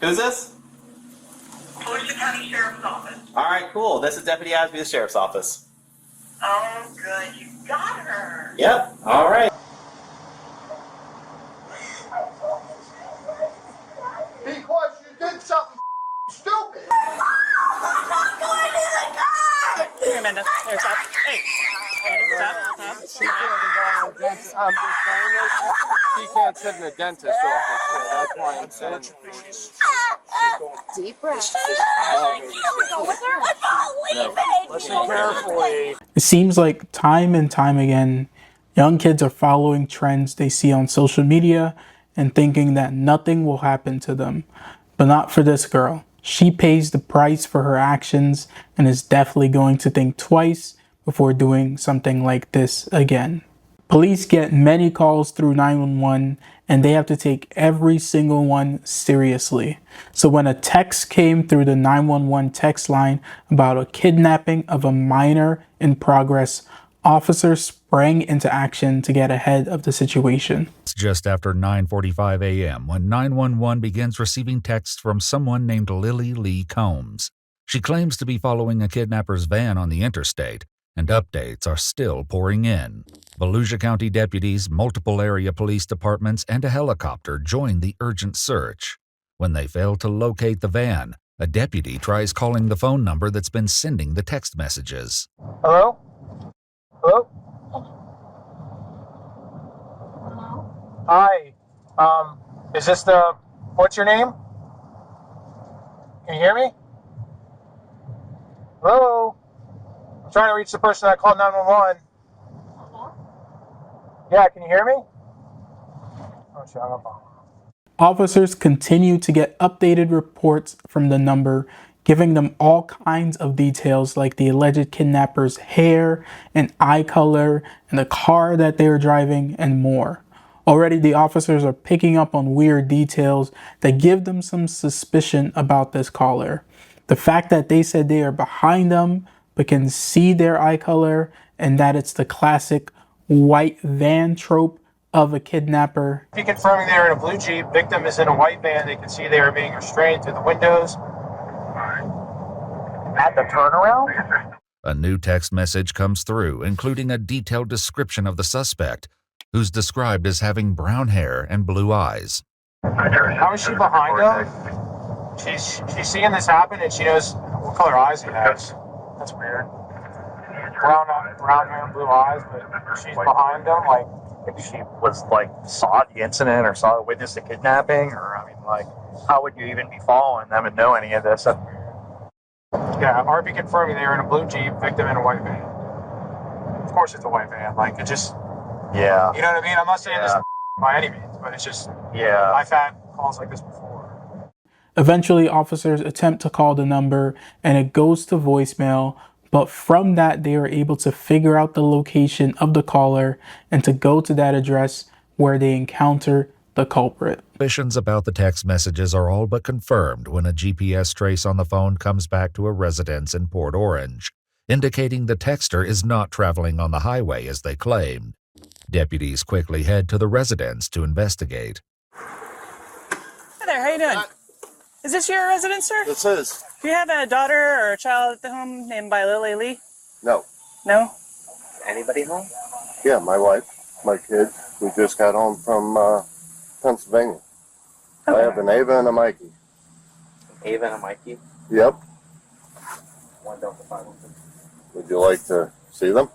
Who's this? Volusia County Sheriff's Office. All right, cool. This is Deputy Asby, the Sheriff's Office. Oh, good. You got her. Yep. All right. Because you did something stupid. I'm going to the car. Here, Amanda. Here, stop. Hey. Stop. She can't go in a dentist. I'm just saying this. She can't sit in a dentist's office, so that's why I'm saying Deep breath. Can we go with her? I'm not leaving. listen carefully. It seems like time and time again, young kids are following trends they see on social media and thinking that nothing will happen to them. But not for this girl. She pays the price for her actions and is definitely going to think twice before doing something like this again. Police get many calls through 911 and they have to take every single one seriously. So when a text came through the 911 text line about a kidnapping of a minor in progress, officers sprang into action to get ahead of the situation. It's just after 9:45 a.m. when 911 begins receiving texts from someone named Lily Lee Combs. She claims to be following a kidnapper's van on the interstate, and updates are still pouring in. Volusia County deputies, multiple area police departments, and a helicopter join the urgent search. When they fail to locate the van, a deputy tries calling the phone number that's been sending the text messages. Hello? Hello? Hi. Is this what's your name? Can you hear me? Hello? I'm trying to reach the person that called 911. Yeah, can you hear me? Oh, shit, I'm on. Officers continue to get updated reports from the number, giving them all kinds of details like the alleged kidnapper's hair and eye color and the car that they were driving and more. Already the officers are picking up on weird details that give them some suspicion about this caller. The fact that they said they are behind them but can see their eye color, and that it's the classic white van trope of a kidnapper. Be confirming they're in a blue Jeep. Victim is in a white van. They can see they are being restrained through the windows. At the turnaround? A new text message comes through, including a detailed description of the suspect, who's described as having brown hair and blue eyes. How is she behind them? She's seeing this happen and she knows what color eyes he has. That's weird. Brown hair and blue eyes, but she's behind them. Like, if she saw the incident or saw witnessed the kidnapping, or how would you even be following them and know any of this? yeah, RP confirming they were in a blue Jeep, victim in a white van. Of course, it's a white van. Like, it just, Yeah. you know what I mean? I'm not saying this by any means, but it's just, Yeah. I've had calls like this before. Eventually, officers attempt to call the number and it goes to voicemail. But from that, they are able to figure out the location of the caller and to go to that address where they encounter the culprit. Suspicions about the text messages are all but confirmed when a GPS trace on the phone comes back to a residence in Port Orange, indicating the texter is not traveling on the highway as they claimed. Deputies quickly head to the residence to investigate. Hi there, how you doing? Is this your residence, sir? This is. Do you have a daughter or a child at the home named by Lily Lee? No. No? Anybody home? Yeah, my wife, my kids. We just got home from Pennsylvania. Okay. I have an Ava and a Mikey. Ava and a Mikey. Yep. One Delta 5. Would you like to see them?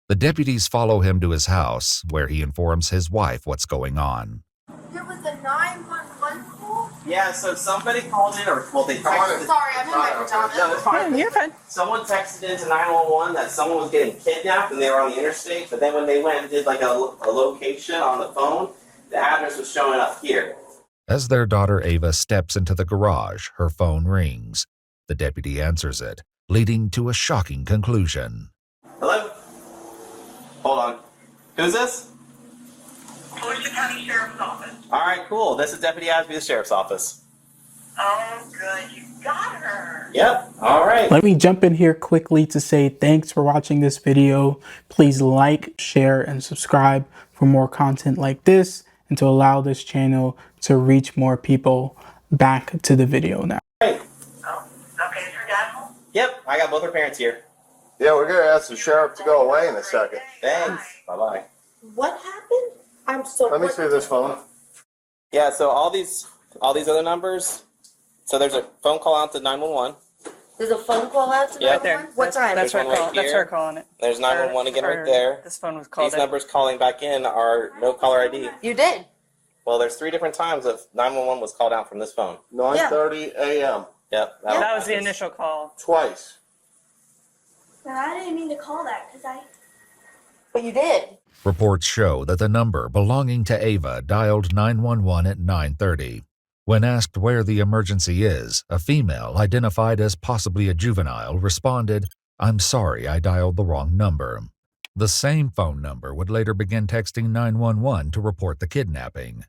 The deputies follow him to his house, where he informs his wife what's going on. There was a 911 call? Yeah, so somebody called in, or well, they texted. Sorry, I'm in my pajamas. No, it's fine. You're fine. Someone texted into 911 that someone was getting kidnapped and they were on the interstate, but then when they went and did like a location on the phone, the address was showing up here. As their daughter Ava steps into the garage, her phone rings. The deputy answers it, leading to a shocking conclusion. Hello? Hold on. Who's this? Volusia County Sheriff's Office. All right, cool. This is Deputy Asby, the Sheriff's Office. Oh, good. You got her. Yep. All right. Let me jump in here quickly to say thanks for watching this video. Please like, share, and subscribe for more content like this and to allow this channel to reach more people. back to the video now. Hey. Oh, okay, is your dad home? Yep, I got both her parents here. Yeah, we're gonna ask the sheriff to go away in a second. Thanks. Bye-bye. What happened? I'm so. Let me see this phone. Yeah, so all these other numbers. So there's a phone call out to 911. There's a phone call out to Yeah. Right there. 911? What time? That's her There's one call. right That's here. her calling it. There's 911 again right there. This phone was called. These numbers calling back in are no caller ID. You did. Well, there's 3 different times of 911 was called out from this phone. 9:30 a.m. Yep. That was the initial call. Twice. No, I didn't mean to call that because I. But you did. Reports show that the number belonging to Ava dialed 911 at 9:30. When asked where the emergency is, a female identified as possibly a juvenile responded, "I'm sorry, I dialed the wrong number." The same phone number would later begin texting 911 to report the kidnapping.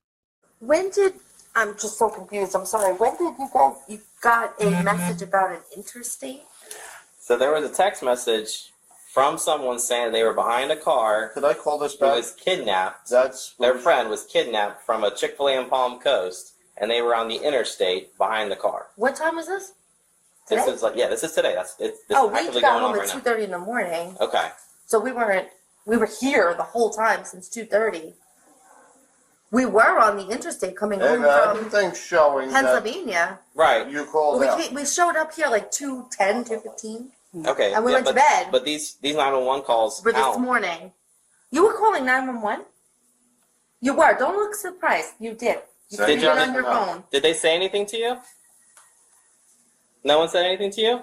When did. I'm just so confused. I'm sorry. When did you guys. You got a message about an interstate? So there was a text message from someone saying they were behind a car Could I call this who back? was kidnapped. That's Their friend was kidnapped from a Chick-fil-A in Palm Coast, and they were on the interstate behind the car. What time was this? This Today? is this is today. This We is actively got going on home right at now. 2:30 in the morning. Okay. So we were here the whole time since 2:30. We were on the interstate coming home from everything's showing that Pennsylvania. Right. you called Well, out. we showed up here like 2:10, 2:15 Okay. And we went to bed. But these 911 calls for this out. morning. You were calling 911? You were. Don't look surprised. You did. You Did did you it on your know? phone. Did they say anything to you? No one said anything to you?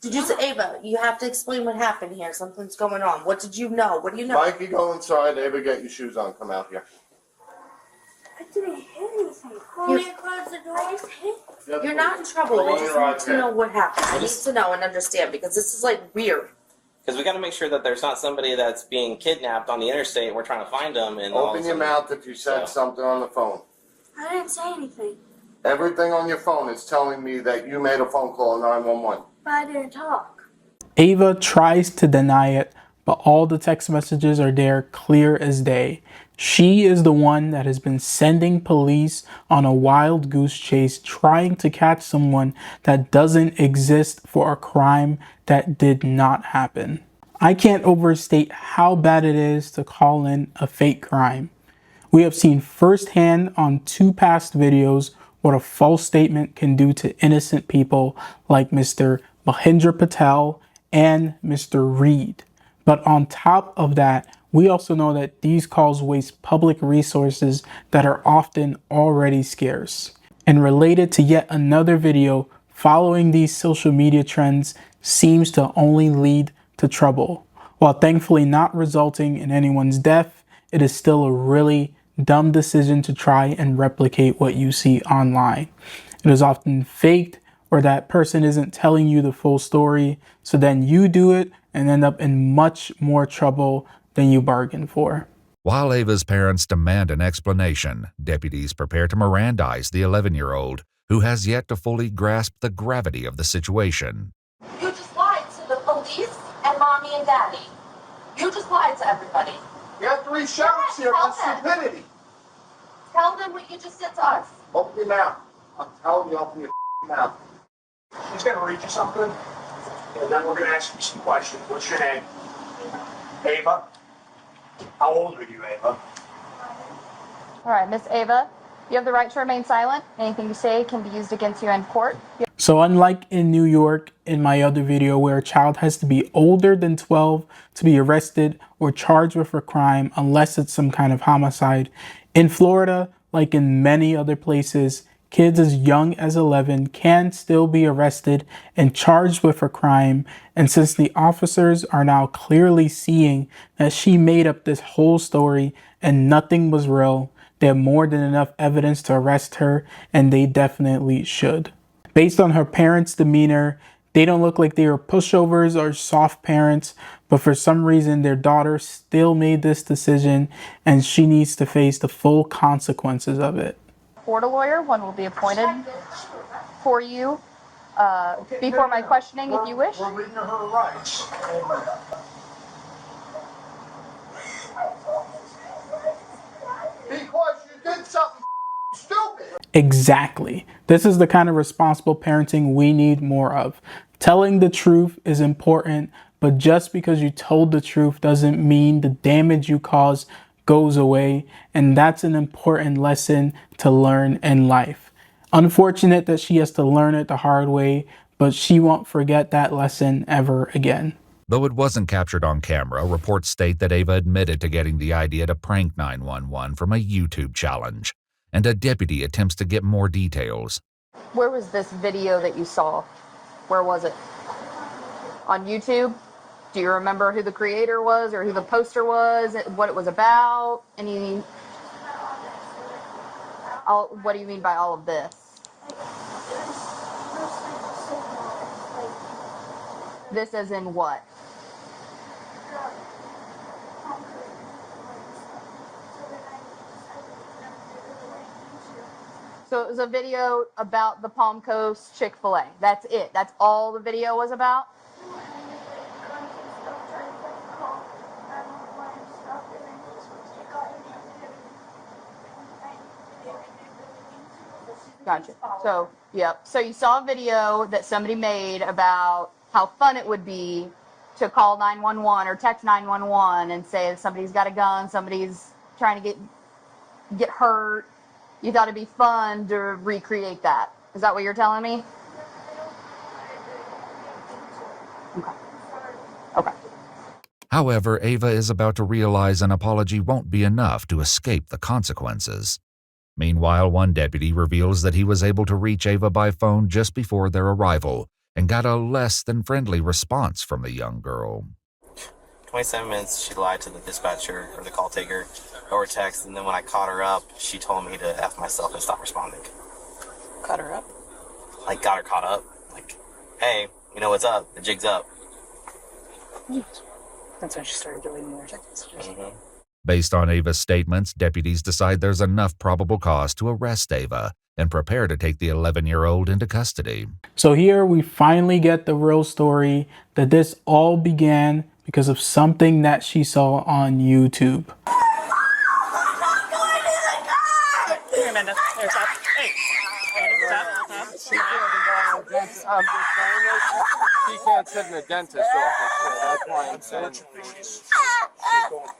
Did you say, Ava, you have to explain what happened here. Something's going on. What did you know? What do you know? Mikey, go inside. Ava, get your shoes on. Come out here. I didn't hit anything. You- Let me close the door. I just hit. You're not in trouble. I just need to know what happened. I need to know and understand because this is like weird. Because we got to make sure that there's not somebody that's being kidnapped on the interstate and we're trying to find them. And all of Open a your sudden- mouth if you said something on the phone. I didn't say anything. Everything on your phone is telling me that you made a phone call on 911. But I didn't talk. Ava tries to deny it, but all the text messages are there clear as day. She is the one that has been sending police on a wild goose chase trying to catch someone that doesn't exist for a crime that did not happen. I can't overstate how bad it is to call in a fake crime. We have seen firsthand on 2 past videos what a false statement can do to innocent people like Mr. Mahindra Patel and Mr. Reed. But on top of that, we also know that these calls waste public resources that are often already scarce. And related to yet another video, following these social media trends seems to only lead to trouble. While thankfully not resulting in anyone's death, it is still a really dumb decision to try and replicate what you see online. It is often faked, or that person isn't telling you the full story, so then you do it and end up in much more trouble than you bargained for. While Ava's parents demand an explanation, deputies prepare to Mirandize the 11-year-old, who has yet to fully grasp the gravity of the situation. You just lied to the police and mommy and daddy. You just lied to everybody. You have 3 sheriffs here for stupidity. Tell them what you just said to us. Open your mouth. I'm telling you, open your mouth. She's going to read you something, and then we're going to ask you some questions. What's your name? Ava? How old are you, Ava? All right, Miss Ava, you have the right to remain silent. Anything you say can be used against you in court. So unlike in New York, in my other video where a child has to be older than 12 to be arrested or charged with a crime unless it's some kind of homicide, in Florida, like in many other places, kids as young as 11 can still be arrested and charged with a crime. And since the officers are now clearly seeing that she made up this whole story and nothing was real, they have more than enough evidence to arrest her, and they definitely should. Based on her parents' demeanor, they don't look like they were pushovers or soft parents, but for some reason their daughter still made this decision and she needs to face the full consequences of it. Florida lawyer, one will be appointed for you before my questioning if you wish. We're reading her rights. Because you did something stupid. Exactly. This is the kind of responsible parenting we need more of. Telling the truth is important, but just because you told the truth doesn't mean the damage you cause goes away, and that's an important lesson to learn in life. Unfortunate that she has to learn it the hard way, but she won't forget that lesson ever again. Though it wasn't captured on camera, reports state that Ava admitted to getting the idea to prank 911 from a YouTube challenge, and a deputy attempts to get more details. Where was this video that you saw? Where was it? On YouTube? Do you remember who the creator was or who the poster was, what it was about? What do you mean by all of this? This as in what? So it was a video about the Palm Coast Chick-fil-A. That's it. That's all the video was about? Gotcha. So, yep. So you saw a video that somebody made about how fun it would be to call 911 or text 911 and say if somebody's got a gun, somebody's trying to get hurt. You thought it'd be fun to recreate that. Is that what you're telling me? Okay. Okay. However, Ava is about to realize an apology won't be enough to escape the consequences. Meanwhile, one deputy reveals that he was able to reach Ava by phone just before their arrival and got a less than friendly response from the young girl. 27 minutes, she lied to the dispatcher or the call taker over text, and then when I caught her up, she told me to F myself and stop responding. Cut her up. Like, got her caught up. Like, hey, you know what's up? The jig's up. That's when she started deleting more text messages. Mm-hmm. Based on Ava's statements, deputies decide there's enough probable cause to arrest Ava and prepare to take the 11-year-old into custody. So here we finally get the real story, that this all began because of something that she saw on YouTube. Here, Amanda. Here, stop. Hey. Amanda, stop. I'm just saying this. She can't sit in a dentist's office, so that's why I'm saying this.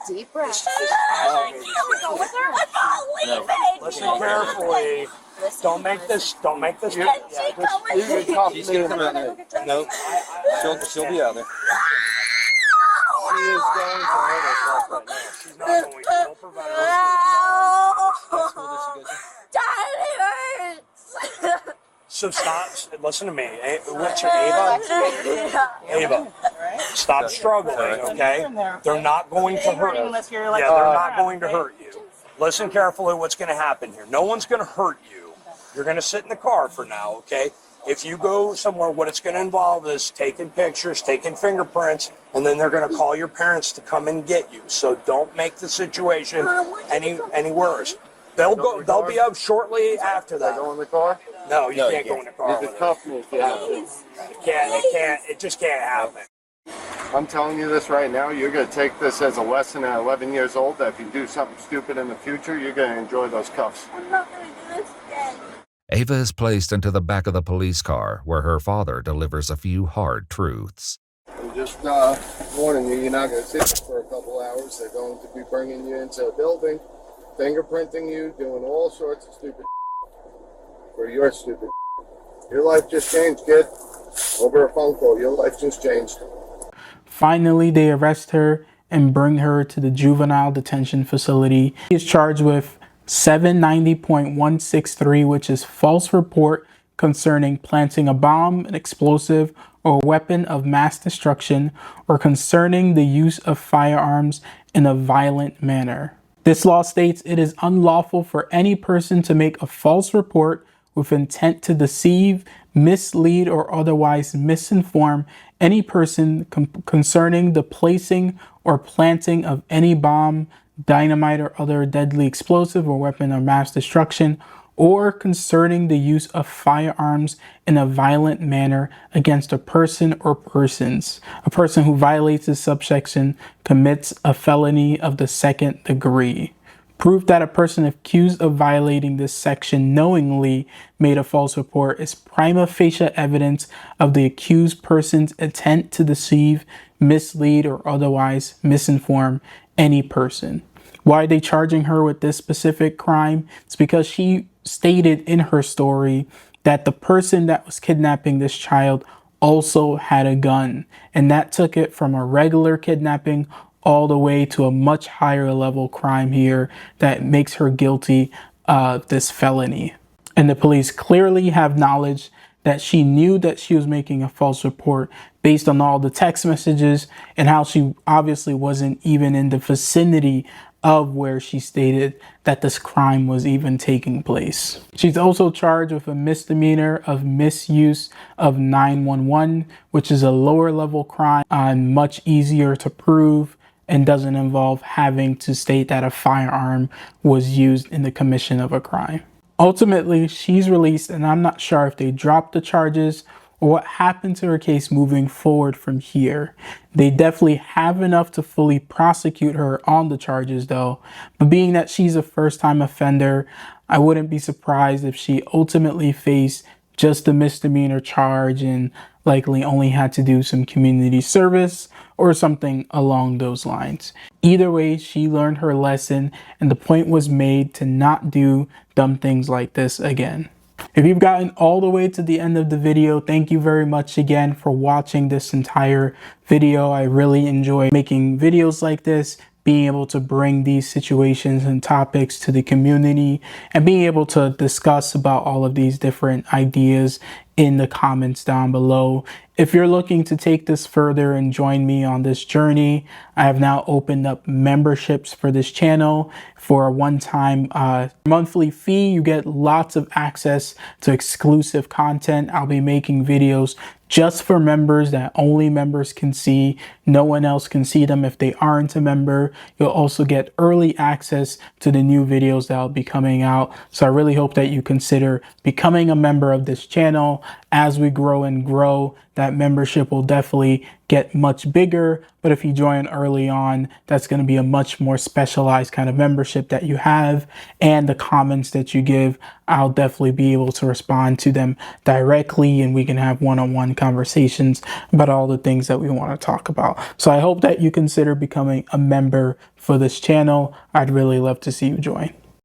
Deep breath. I can't go with her. I'm not leaving. Listen carefully. Don't make this. Can she come with me? She's gonna come out there. No, she'll be out there. She is going to hurt herself right now. She's not going to. Don't prevent her. What school does she go to? Daddy hurts. So stop. Listen to me. What's your Ava? Ava. Stop struggling, okay? They're not going to hurt you. Yeah, they're not going to hurt you. Listen carefully what's going to happen here. No one's going to hurt you. You're going to sit in the car for now, okay? If you go somewhere, what it's going to involve is taking pictures, taking fingerprints, and then they're going to call your parents to come and get you. So don't make the situation any worse. They'll be up shortly after that. Go in the car? No, you can't go in the car. You can cuff me if you have to. It just can't happen. I'm telling you this right now, you're going to take this as a lesson at 11 years old, that if you do something stupid in the future, you're going to enjoy those cuffs. I'm not going to do this again. Ava is placed into the back of the police car, where her father delivers a few hard truths. I'm just warning you, you're not going to sit here for a couple hours. They're going to be bringing you into a building, fingerprinting you, doing all sorts of stupid for your stupid. Your life just changed, kid. Over a phone call, your life just changed. Finally, they arrest her and bring her to the juvenile detention facility. She is charged with 790.163, which is false report concerning planting a bomb, an explosive, or weapon of mass destruction, or concerning the use of firearms in a violent manner. This law states it is unlawful for any person to make a false report with intent to deceive, mislead, or otherwise misinform any person concerning the placing or planting of any bomb, dynamite, or other deadly explosive or weapon of mass destruction, or concerning the use of firearms in a violent manner against a person or persons. A person who violates this subsection commits a felony of the second degree. Proof that a person accused of violating this section knowingly made a false report is prima facie evidence of the accused person's intent to deceive, mislead, or otherwise misinform any person. Why are they charging her with this specific crime? It's because she stated in her story that the person that was kidnapping this child also had a gun, and that took it from a regular kidnapping all the way to a much higher level crime here that makes her guilty of this felony. And the police clearly have knowledge that she knew that she was making a false report based on all the text messages and how she obviously wasn't even in the vicinity of where she stated that this crime was even taking place. She's also charged with a misdemeanor of misuse of 911, which is a lower level crime and much easier to prove and doesn't involve having to state that a firearm was used in the commission of a crime. Ultimately, she's released, and I'm not sure if they dropped the charges or what happened to her case moving forward from here. They definitely have enough to fully prosecute her on the charges though, but being that she's a first-time offender, I wouldn't be surprised if she ultimately faced just a misdemeanor charge and likely only had to do some community service or something along those lines. Either way, she learned her lesson and the point was made to not do dumb things like this again. If you've gotten all the way to the end of the video, thank you very much again for watching this entire video. I really enjoy making videos like this, being able to bring these situations and topics to the community and being able to discuss about all of these different ideas in the comments down below. If you're looking to take this further and join me on this journey, I have now opened up memberships for this channel. For a one-time monthly fee, you get lots of access to exclusive content. I'll be making videos just for members that only members can see. No one else can see them if they aren't a member. You'll also get early access to the new videos that will be coming out. So I really hope that you consider becoming a member of this channel. As we grow and grow, that membership will definitely get much bigger. But if you join early on, that's going to be a much more specialized kind of membership that you have. And the comments that you give, I'll definitely be able to respond to them directly and we can have one-on-one conversations about all the things that we want to talk about. So I hope that you consider becoming a member for this channel. I'd really love to see you join.